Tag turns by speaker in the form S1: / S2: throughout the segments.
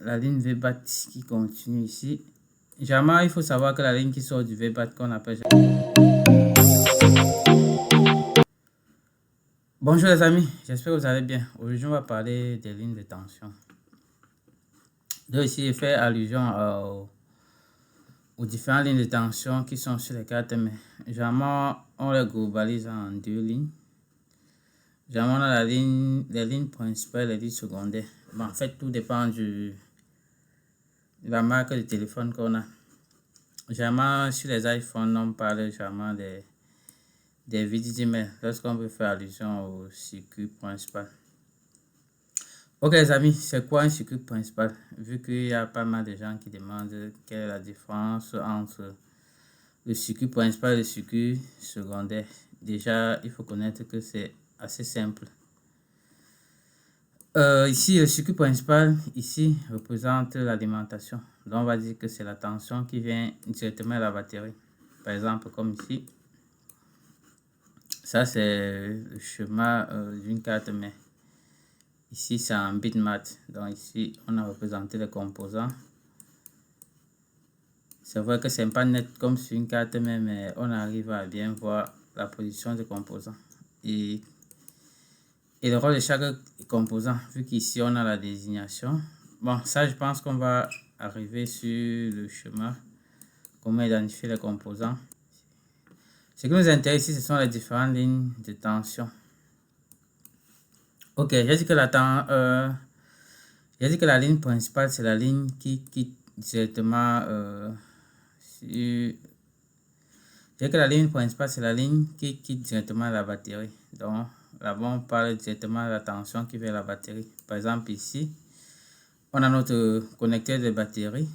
S1: La ligne VBAT qui continue ici. Généralement, il faut savoir que la ligne qui sort du VBAT qu'on appelle... Bonjour les amis, j'espère que vous allez bien. Aujourd'hui, on va parler des lignes de tension. Donc ici, je fais allusion aux différentes lignes de tension qui sont sur les cartes, mais généralement, on les globalise en deux lignes. Généralement, on a les lignes principales et les lignes secondaires. Bon, en fait, tout dépend de la marque de téléphone qu'on a. Généralement, sur les iPhones, on parle généralement des VDD, mais lorsqu'on veut faire allusion au circuit principal. Ok les amis, c'est quoi un circuit principal? Vu qu'il y a pas mal de gens qui demandent quelle est la différence entre le circuit principal et le circuit secondaire. Déjà, il faut connaître que c'est assez simple. Ici, le circuit principal, ici, représente l'alimentation. Donc, on va dire que c'est la tension qui vient directement à la batterie. Par exemple, comme ici. Ça, c'est le schéma d'une carte mère. Ici, c'est un bitmap. Donc, ici, on a représenté les composants. C'est vrai que ce n'est pas net comme sur une carte mère, mais on arrive à bien voir la position des composants. Et le rôle de chaque composant, vu qu'ici, on a la désignation. Bon, ça, je pense qu'on va arriver sur le schéma. Comment identifier les composants. Ce qui nous intéresse ici, ce sont les différentes lignes de tension. Ok, j'ai dit que la ligne principale, c'est la ligne qui quitte directement la batterie. Donc, là-bas, on parle directement de la tension qui vient à la batterie. Par exemple, ici, on a notre connecteur de batterie.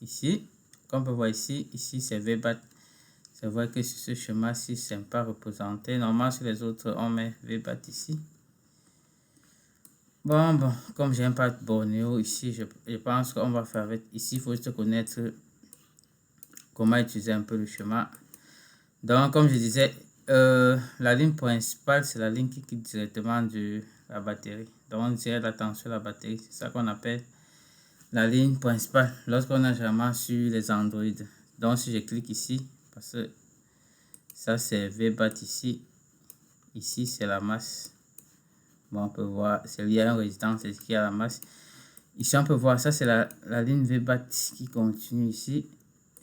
S1: Ici, comme on peut voir ici, c'est VBAT. C'est vrai que sur ce schéma-ci, ce n'est pas représenté. Normalement, sur les autres, on met VBAT ici. Bon, comme j'aime pas Bornéo ici, je pense qu'on va faire avec. Ici, il faut juste connaître comment utiliser un peu le schéma. Donc, comme je disais, la ligne principale, c'est la ligne qui quitte directement de la batterie. Donc, on dirait la tension de la batterie. C'est ça qu'on appelle la ligne principale lorsqu'on a généralement sur les Android. Donc, si je clique ici, parce que ça, c'est VBAT ici. Ici, c'est la masse. Bon, on peut voir, c'est lié à une résistance, c'est ce qui a la masse. Ici, on peut voir, ça, c'est la ligne VBAT qui continue ici.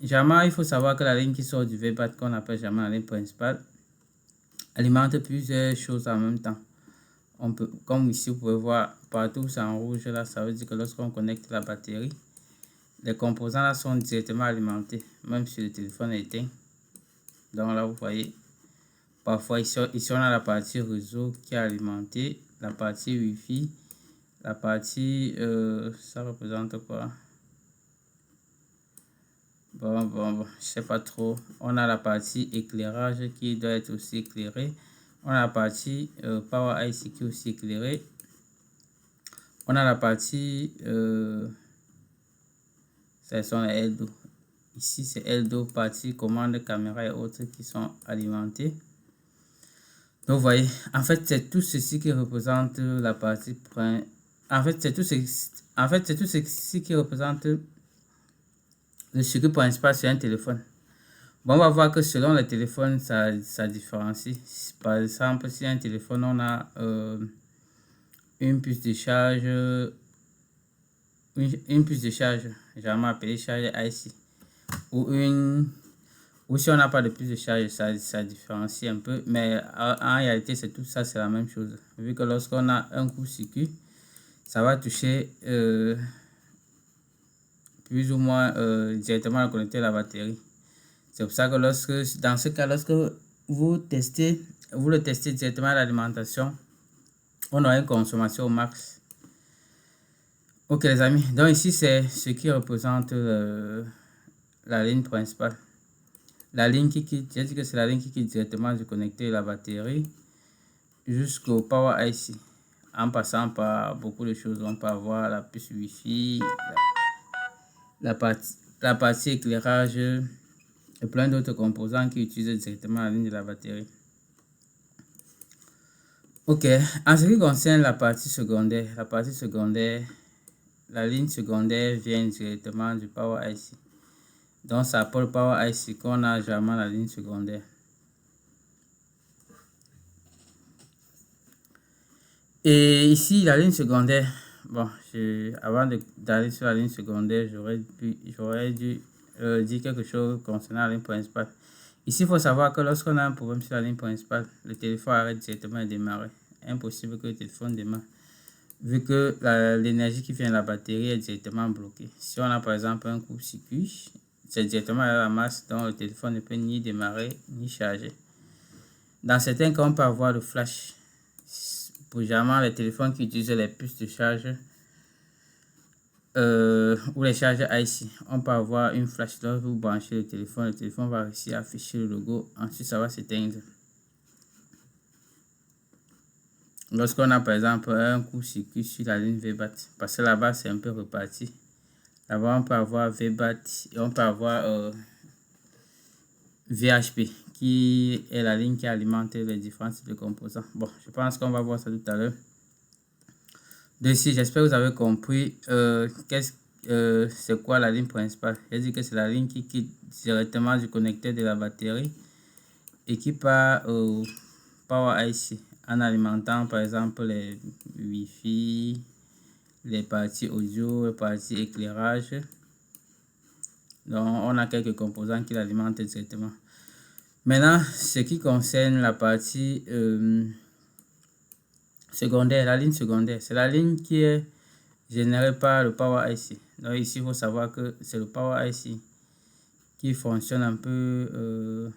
S1: Généralement, il faut savoir que la ligne qui sort du VBAT, qu'on appelle généralement la ligne principale, alimente plusieurs choses en même temps. On peut, comme ici, vous pouvez voir, partout c'est en rouge, là, ça veut dire que lorsqu'on connecte la batterie, les composants là sont directement alimentés, même si le téléphone est éteint. Donc là, vous voyez, parfois ici on a la partie réseau qui est alimentée, la partie Wi-Fi, la partie, ça représente quoi? Bon, je sais pas trop. On a la partie éclairage qui doit être aussi éclairée. On a la partie Power IC qui est aussi éclairée. On a la partie, ce sont les LDO. Ici, c'est LDO, partie commande, caméra et autres qui sont alimentés. Donc, vous voyez, en fait, c'est tout ceci qui représente la partie... En fait, c'est tout ceci qui représente le circuit principal sur un téléphone. Bon, on va voir que selon les téléphones, ça différencie. Par exemple, si un téléphone, on a une puce de charge, généralement appelée charge IC, ou si on n'a pas de puce de charge, ça différencie un peu, mais en réalité, c'est tout ça, c'est la même chose. Vu que lorsqu'on a un court-circuit, ça va toucher plus ou moins directement la connecter à la batterie. C'est pour ça que dans ce cas, lorsque vous le testez directement à l'alimentation, on aura une consommation au max. Ok les amis, donc ici c'est ce qui représente la ligne principale. La ligne qui quitte, j'ai dit que c'est la ligne qui quitte directement du connecteur de la batterie jusqu'au Power IC. En passant par beaucoup de choses, on peut avoir la puce Wi-Fi, la partie éclairage et plein d'autres composants qui utilisent directement la ligne de la batterie. Ok, en ce qui concerne la partie secondaire, la ligne secondaire vient directement du Power IC. Donc, c'est pour le Power IC qu'on a généralement la ligne secondaire. Et ici, la ligne secondaire, bon, avant d'aller sur la ligne secondaire, j'aurais dû dire quelque chose concernant la ligne principale. Ici, il faut savoir que lorsqu'on a un problème sur la ligne principale, le téléphone arrête directement de démarrer. Impossible que le téléphone démarre, vu que l'énergie qui vient de la batterie est directement bloquée. Si on a par exemple un court-circuit, c'est directement à la masse, donc le téléphone ne peut ni démarrer ni charger. Dans certains cas, on peut avoir le flash. Pour généralement les téléphones qui utilisent les puces de charge ou les charges IC, on peut avoir une flash. Lorsque vous branchez le téléphone va réussir à afficher le logo, ensuite ça va s'éteindre. Lorsqu'on a par exemple un court-circuit sur la ligne VBAT, parce que là-bas c'est un peu reparti. Là-bas on peut avoir VBAT et on peut avoir VHP qui est la ligne qui alimente les différents types de composants. Bon, je pense qu'on va voir ça tout à l'heure. D'ici, j'espère que vous avez compris c'est quoi la ligne principale. J'ai dit que c'est la ligne qui quitte directement du connecteur de la batterie et qui part au Power IC en alimentant par exemple les Wi-Fi, les parties audio, les parties éclairage. Donc, on a quelques composants qui l'alimentent directement. Maintenant, ce qui concerne la partie secondaire, la ligne secondaire, c'est la ligne qui est générée par le Power IC. Donc ici, il faut savoir que c'est le Power IC qui fonctionne un peu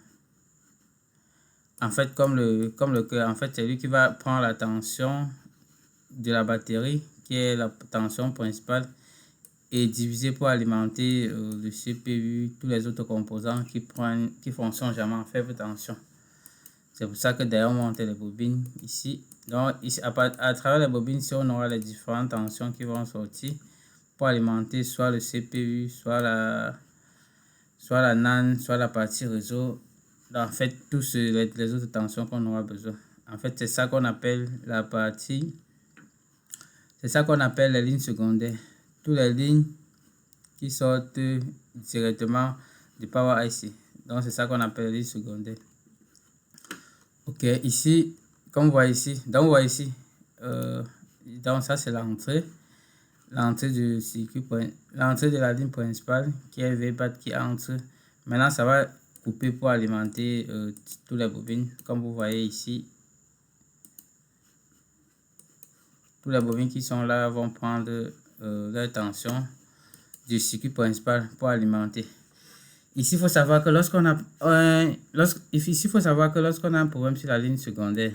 S1: en fait comme le cœur. En fait, c'est lui qui va prendre la tension de la batterie, qui est la tension principale, et diviser pour alimenter le CPU, tous les autres composants qui fonctionnent généralement en faible tension. C'est pour ça que d'ailleurs on monte les bobines ici. Donc ici, à travers les bobines, ici, on aura les différentes tensions qui vont sortir pour alimenter soit le CPU, soit la NAND, soit la partie réseau. En fait, tous les autres tensions qu'on aura besoin. En fait, c'est ça qu'on appelle la partie. C'est ça qu'on appelle les lignes secondaires. Toutes les lignes qui sortent directement du Power IC. Donc, c'est ça qu'on appelle les lignes secondaires. Ok, ici, comme vous voyez ici, donc ça c'est l'entrée du circuit, l'entrée de la ligne principale qui est VBAT qui entre. Maintenant, ça va couper pour alimenter toutes les bobines, comme vous voyez ici. Toutes les bobines qui sont là vont prendre leur tension du circuit principal pour alimenter. Ici, il faut savoir que lorsqu'on a un problème sur la ligne secondaire,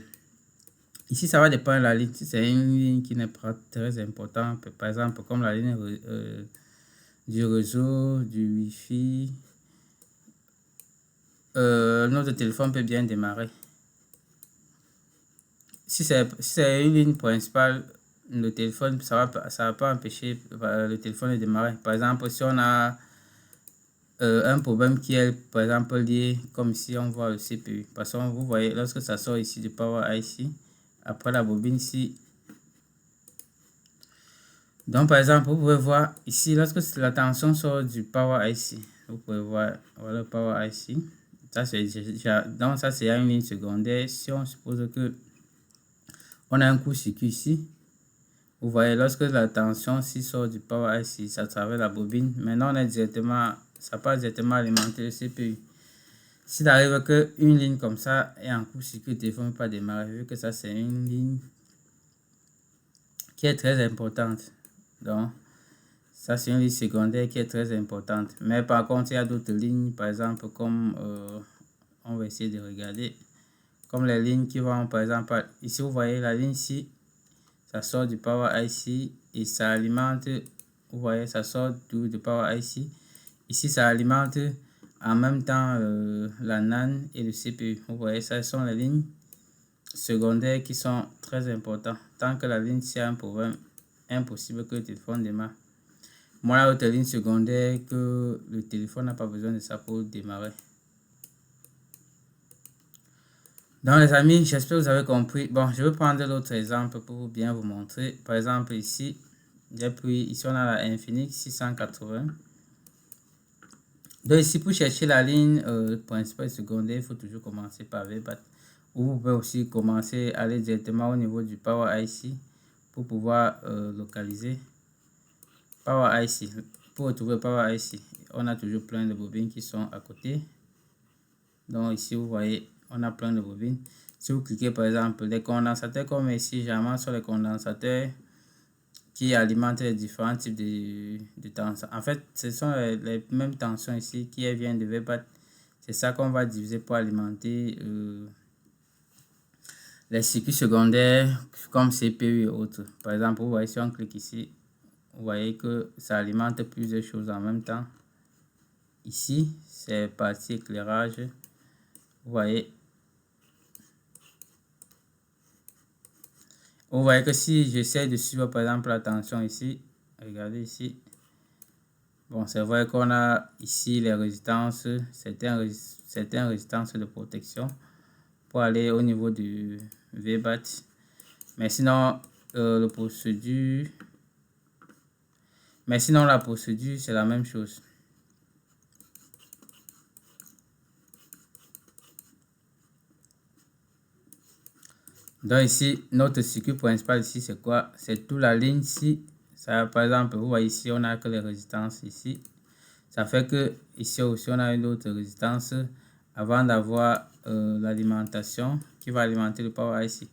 S1: ici, ça va dépendre de la ligne. Si c'est une ligne qui n'est pas très importante, par exemple, comme la ligne du réseau, du Wi-Fi, notre téléphone peut bien démarrer. Si c'est une ligne principale, le téléphone, ça va pas empêcher le téléphone de démarrer. Par exemple, si on a un problème qui est par exemple lié, comme ici on voit le CPU, parce que vous voyez lorsque ça sort ici du Power IC, après la bobine ici, donc par exemple vous pouvez voir ici lorsque la tension sort du Power IC, vous pouvez voir voilà le Power IC, ça c'est donc ça c'est une ligne secondaire. Si on suppose que on a un court-circuit ici, vous voyez lorsque la tension ici sort du Power IC, ça traverse la bobine. Maintenant on est directement, ça passe directement alimenter le CPU. S'il arrive qu'une ligne comme ça est en court-circuit, le téléphone ne peut pas démarrer, vu que ça c'est une ligne qui est très importante. Donc ça c'est une ligne secondaire qui est très importante. Mais par contre il y a d'autres lignes, par exemple comme on va essayer de regarder, comme les lignes qui vont par exemple ici, vous voyez la ligne ici, ça sort du Power IC et ça alimente, vous voyez ça sort du Power IC. Ici ça alimente en même temps la NAND et le CPU. Vous voyez, ça sont les lignes secondaires qui sont très importantes. Tant que la ligne a un problème, impossible que le téléphone démarre. Moi, la autre ligne secondaire que le téléphone n'a pas besoin de ça pour démarrer. Donc les amis, j'espère que vous avez compris. Bon, je vais prendre l'autre exemple pour bien vous montrer. Par exemple ici, J'ai pris, ici on a la Infinix 680. Donc ici pour chercher la ligne principale et secondaire, il faut toujours commencer par VBAT. Ou vous pouvez aussi commencer à aller directement au niveau du Power IC pour pouvoir localiser Power IC. Pour retrouver Power IC, on a toujours plein de bobines qui sont à côté. Donc ici vous voyez, on a plein de bobines. Si vous cliquez par exemple les condensateurs comme ici, généralement sur les condensateurs qui alimentent les différents types de tensions. En fait, ce sont les mêmes tensions ici qui viennent de VBAT. C'est ça qu'on va diviser pour alimenter les circuits secondaires comme CPU et autres. Par exemple, vous voyez, si on clique ici, vous voyez que ça alimente plusieurs choses en même temps. Ici, c'est partie éclairage. Vous voyez. Vous voyez que si j'essaie de suivre par exemple la tension ici, regardez ici. Bon, c'est vrai qu'on a ici les résistances, certaines résistances de protection pour aller au niveau du VBAT. Mais sinon, la procédure, c'est la même chose. Donc ici, notre circuit principal ici, c'est quoi? C'est toute la ligne ici. Ça, par exemple, vous voyez ici, on n'a que les résistances ici. Ça fait que ici aussi, on a une autre résistance avant d'avoir l'alimentation qui va alimenter le Power IC.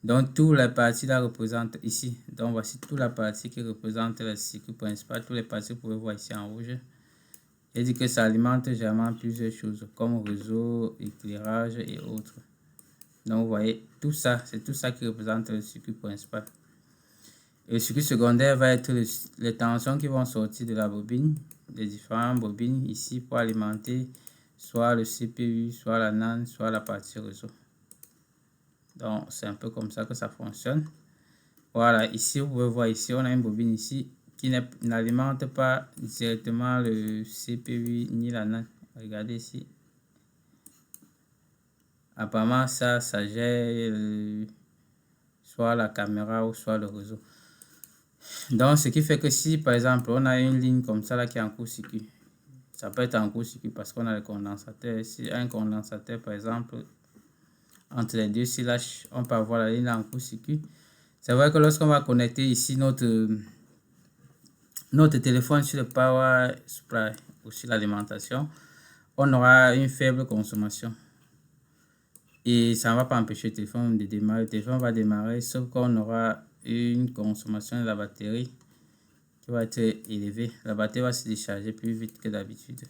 S1: Donc, toutes les parties là représentent ici. Donc, voici toute la partie qui représente le circuit principal. Toutes les parties, vous pouvez voir ici en rouge. Et dit que ça alimente généralement plusieurs choses comme réseau, éclairage et autres. Donc, vous voyez, tout ça, c'est tout ça qui représente le circuit principal. Et le circuit secondaire va être les tensions qui vont sortir de la bobine, les différentes bobines ici pour alimenter soit le CPU, soit la NAND, soit la partie réseau. Donc, c'est un peu comme ça que ça fonctionne. Voilà, ici, vous pouvez voir ici, on a une bobine ici qui n'alimente pas directement le CPU ni la NAND. Regardez ici. Apparemment, ça gère soit la caméra ou soit le réseau. Donc, ce qui fait que si, par exemple, on a une ligne comme ça là qui est en court-circuit, ça peut être en court-circuit parce qu'on a le condensateur. Si un condensateur, par exemple, entre les deux silages, on peut avoir la ligne en court-circuit. C'est vrai que lorsqu'on va connecter ici notre téléphone sur le power supply ou sur l'alimentation, on aura une faible consommation. Et ça ne va pas empêcher le téléphone de démarrer. Le téléphone va démarrer, sauf qu'on aura une consommation de la batterie qui va être élevée. La batterie va se décharger plus vite que d'habitude.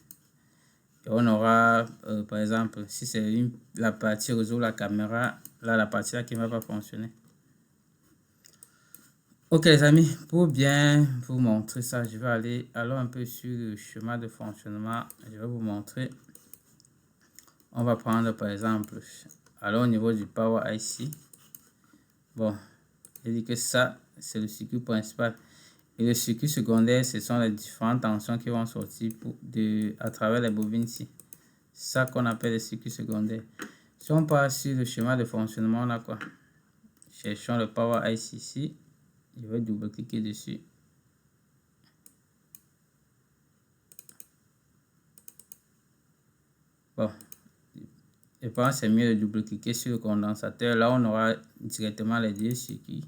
S1: Et on aura, par exemple, si c'est la partie réseau, la caméra, là, la partie là qui ne va pas fonctionner. Ok les amis, pour bien vous montrer ça, je vais aller un peu sur le schéma de fonctionnement. Je vais vous montrer. On va prendre par exemple, alors au niveau du Power IC. Bon, je dis que ça, c'est le circuit principal. Et le circuit secondaire, ce sont les différentes tensions qui vont sortir à travers les bobines ici. C'est ça qu'on appelle le circuit secondaire. Si on passe sur le schéma de fonctionnement, on a quoi? Cherchons le Power IC ici. Je vais double-cliquer dessus. Bon, je pense que c'est mieux de double-cliquer sur le condensateur. Là, on aura directement les deux circuits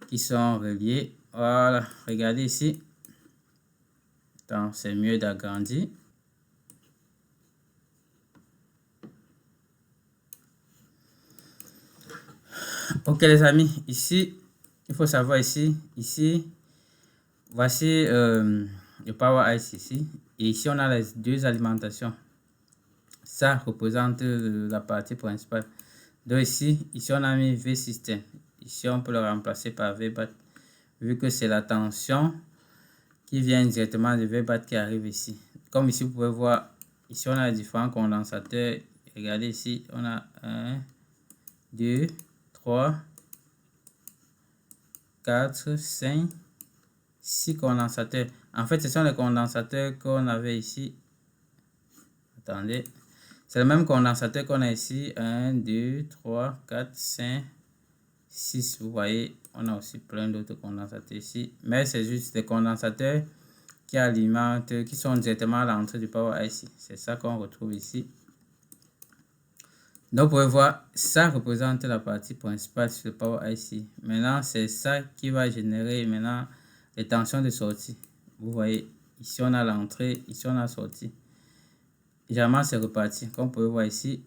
S1: qui sont reliés. Voilà, regardez ici. Donc, c'est mieux d'agrandir. Ok les amis, ici, il faut savoir ici, voici le Power IC ici. Et ici, on a les deux alimentations. Ça représente la partie principale. Donc ici, on a mis V-System. Ici, on peut le remplacer par VBAT. Vu que c'est la tension qui vient directement de VBAT qui arrive ici. Comme ici, vous pouvez voir, ici, on a les différents condensateurs. Regardez ici, on a 1, 2, 3, 4, 5, 6 condensateurs. En fait, ce sont les condensateurs qu'on avait ici. Attendez. C'est le même condensateur qu'on a ici. 1, 2, 3, 4, 5, 6. Vous voyez, On a aussi plein d'autres condensateurs ici. Mais c'est juste des condensateurs qui alimentent, qui sont directement à l'entrée du Power IC. C'est ça qu'on retrouve ici. Donc, vous pouvez voir, ça représente la partie principale sur le Power IC. Maintenant, c'est ça qui va générer maintenant les tensions de sortie. Vous voyez, ici on a l'entrée, ici on a la sortie. Généralement, c'est reparti. Comme vous pouvez voir ici,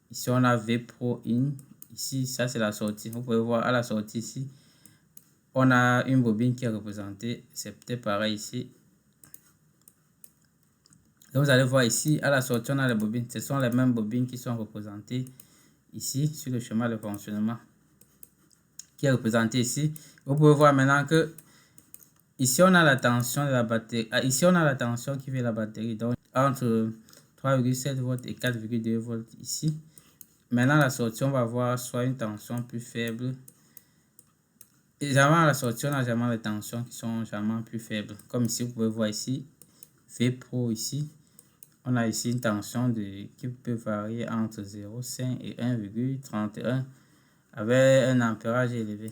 S1: ici on a V Pro In. Ici, ça c'est la sortie. Vous pouvez voir à la sortie ici, on a une bobine qui est représentée. C'est peut-être pareil ici. Donc, vous allez voir ici, à la sortie, on a les bobines. Ce sont les mêmes bobines qui sont représentées ici sur le schéma de fonctionnement qui est représenté ici. Vous pouvez voir maintenant que ici, on a la tension de la batterie. Ici, on a la tension qui vient de la batterie. Donc, entre 3,7 volts et 4,2 volts ici. Maintenant, la sortie, on va voir soit une tension plus faible. Et généralement, à la sortie, on a généralement les tensions qui sont généralement plus faibles. Comme ici, vous pouvez voir ici, V Pro ici. On a ici une tension qui peut varier entre 0,5 et 1,31 avec un ampérage élevé.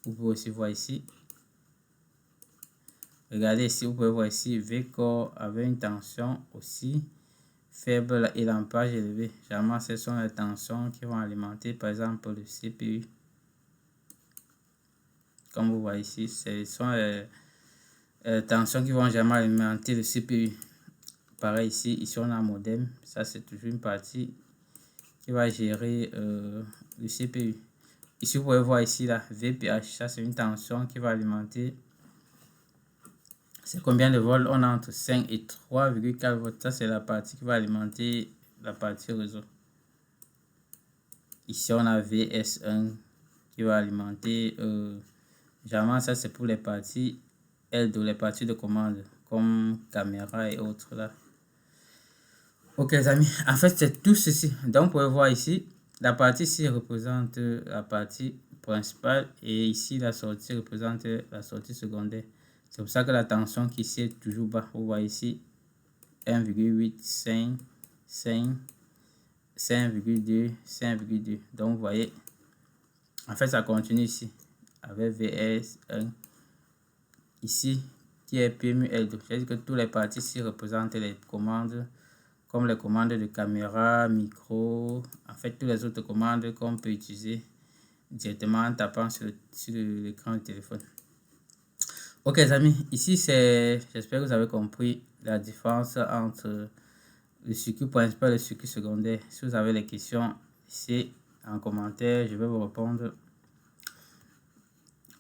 S1: Vous pouvez aussi voir ici. Regardez ici, vous pouvez voir ici V-Core avec une tension aussi faible et l'ampérage élevé. Généralement, ce sont les tensions qui vont alimenter par exemple le CPU. Comme vous voyez ici, ce sont les tensions qui vont généralement alimenter le CPU. Pareil ici, on a un modem. Ça, c'est toujours une partie qui va gérer le CPU. Ici, vous pouvez voir ici la VPH. Ça, c'est une tension qui va alimenter. C'est combien de volts? On a entre 5 et 3,4 volts. Ça, c'est la partie qui va alimenter la partie réseau. Ici, on a VS1 qui va alimenter. Généralement, ça, c'est pour les parties L2, les parties de commande, comme caméra et autres là. Ok les amis, en fait c'est tout ceci. Donc vous pouvez voir ici, la partie ici représente la partie principale et ici la sortie représente la sortie secondaire. C'est pour ça que la tension qui ici est toujours bas. Vous voyez ici 1,8, 5, 5, 5,2, 5,2. Donc vous voyez, en fait ça continue ici avec VS1 ici qui est PMU L2. C'est-à-dire que tous les parties ici représentent les commandes, comme les commandes de caméra, micro, en fait, toutes les autres commandes qu'on peut utiliser directement en tapant sur l'écran du téléphone. Ok les amis, ici j'espère que vous avez compris la différence entre le circuit principal et le circuit secondaire. Si vous avez des questions ici en commentaire, je vais vous répondre.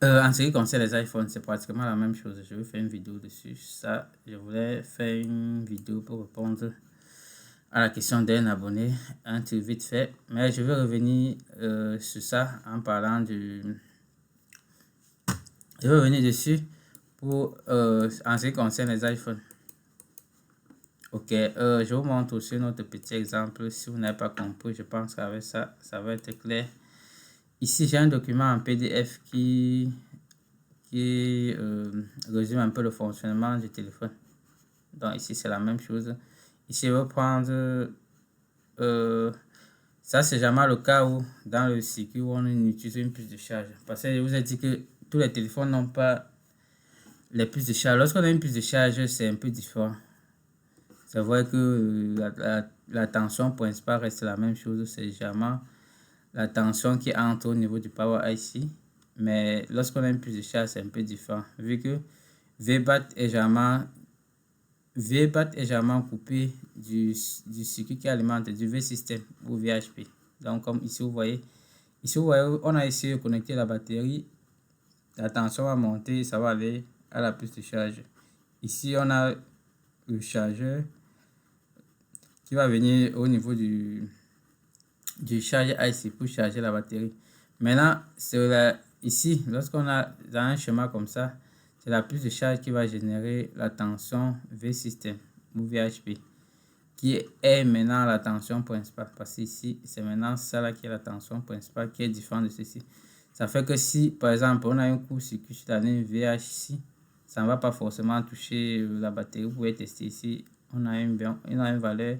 S1: En ce qui concerne les iPhones, c'est pratiquement la même chose. Je vais faire une vidéo dessus. Ça, je voulais faire une vidéo pour répondre à la question d'un abonné, un truc vite fait, mais je vais revenir sur ça en parlant du... Je vais revenir dessus pour en ce qui concerne les iPhones. Ok, je vous montre aussi notre petit exemple. Si vous n'avez pas compris, je pense qu'avec ça, ça va être clair. Ici, j'ai un document en PDF qui résume un peu le fonctionnement du téléphone. Donc ici, c'est la même chose. Ici, je vais prendre... ça, c'est jamais le cas où, dans le circuit où on utilise une puce de charge. Parce que je vous ai dit que tous les téléphones n'ont pas les puces de charge. Lorsqu'on a une puce de charge, c'est un peu différent. C'est vrai que la tension principale reste la même chose. C'est jamais la tension qui entre au niveau du Power IC. Mais lorsqu'on a une puce de charge, c'est un peu différent. Vu que VBAT est jamais coupé du circuit qui alimente du V-System ou VHP. Donc, comme ici, vous voyez, on a essayé de connecter la batterie. La tension va monter, ça va aller à la puce de charge. Ici, on a le chargeur qui va venir au niveau du charge IC pour charger la batterie. Maintenant, ici, lorsqu'on a dans un schéma comme ça, c'est la puce de charge qui va générer la tension V-System ou VHP, qui est maintenant la tension principale. Parce que ici, c'est maintenant ça là qui est la tension principale, qui est différente de ceci. Ça fait que si, par exemple, on a un court-circuit sur la ligne VH ici, ça ne va pas forcément toucher la batterie. Vous pouvez tester ici. On a une valeur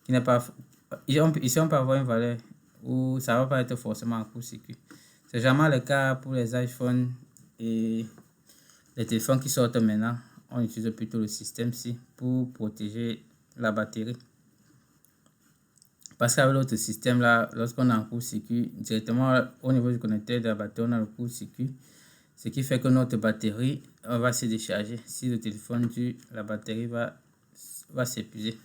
S1: qui n'est pas... Ici, on peut avoir une valeur où ça ne va pas être forcément un court-circuit. C'est jamais le cas pour les iPhones et les téléphones qui sortent maintenant. On utilise plutôt le système-ci pour protéger la batterie. Parce qu'avec l'autre système là, lorsqu'on a un court-circuit, directement au niveau du connecteur de la batterie, on a le court-circuit. Ce qui fait que notre batterie va se décharger. Si le téléphone dure, la batterie va s'épuiser.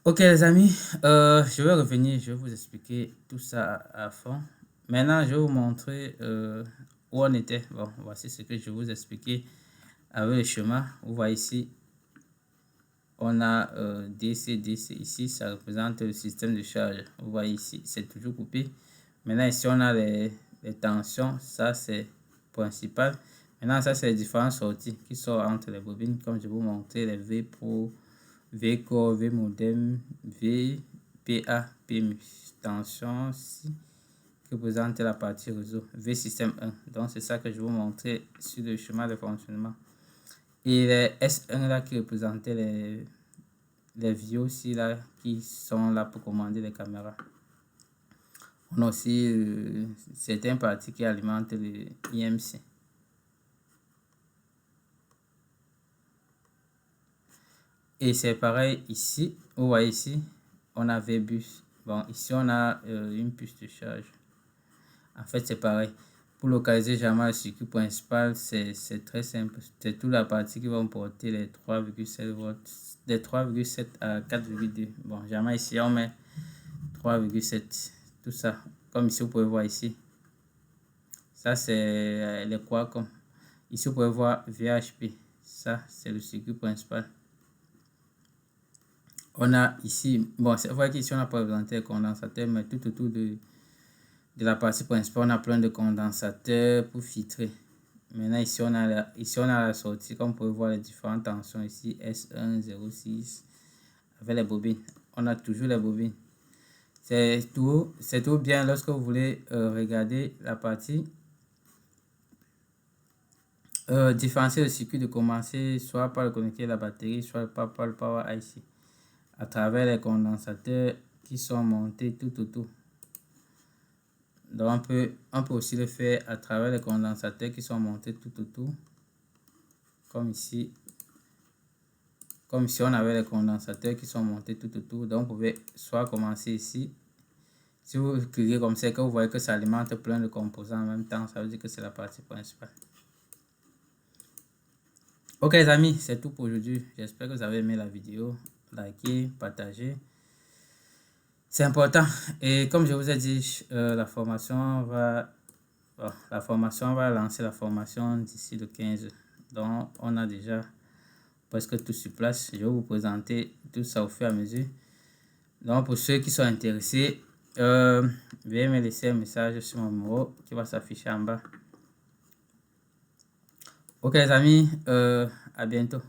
S1: Ok les amis, je vais revenir, je vais vous expliquer tout ça à fond. Maintenant, je vais vous montrer où on était. Bon, voici ce que je vais vous expliquer avec le schéma. Vous voyez ici, on a DC, DC ici, ça représente le système de charge. Vous voyez ici, c'est toujours coupé. Maintenant, ici, on a les tensions, ça c'est principal. Maintenant, ça c'est les différentes sorties qui sont entre les bobines, comme je vais vous montrer les V Pro, V Core, V Modem, V, PA, PMU. Tension ici, qui représente la partie réseau, V système 1. Donc, c'est ça que je vais vous montrer sur le schéma de fonctionnement. Et les S1 là qui représentaient les vieux aussi là qui sont là pour commander les caméras. On a aussi certaines parties qui alimentent le IMC. Et c'est pareil ici, vous voyez ici, on a V-Bus. Bon, ici on a une puce de charge. En fait, c'est pareil. Pour localiser jamais le circuit principal, c'est très simple. C'est toute la partie qui va porter les 3,7 volts, des 3,7 à 4,2. Bon, jamais ici on met 3,7. Tout ça, comme ici vous pouvez voir ici. Ça c'est les Qualcomm. Ici vous pouvez voir VHP. Ça c'est le circuit principal. On a ici, bon, c'est vrai qu'ici on n'a pas représenté les condensateurs, mais tout autour de la partie principale, on a plein de condensateurs pour filtrer. Maintenant, ici on a la sortie, comme vous pouvez voir les différentes tensions ici, S1, 06, avec les bobines. On a toujours les bobines. C'est tout bien lorsque vous voulez regarder la partie. Différencier le circuit de commencer soit par le connecteur de la batterie, soit par le Power IC, à travers les condensateurs qui sont montés tout autour. Donc on peut aussi le faire à travers les condensateurs qui sont montés tout autour. Comme ici on avait les condensateurs qui sont montés tout autour. Donc vous pouvez soit commencer ici. Si vous cliquez comme ça, que vous voyez que ça alimente plein de composants en même temps, ça veut dire que c'est la partie principale. Ok les amis, c'est tout pour aujourd'hui. J'espère que vous avez aimé la vidéo. Likez, partagez. C'est important. Et comme je vous ai dit, la formation va lancer la formation d'ici le 15. Donc on a déjà presque tout sur place. Je vais vous présenter tout ça au fur et à mesure. Donc pour ceux qui sont intéressés, veuillez me laisser un message sur mon numéro qui va s'afficher en bas. Ok les amis, à bientôt.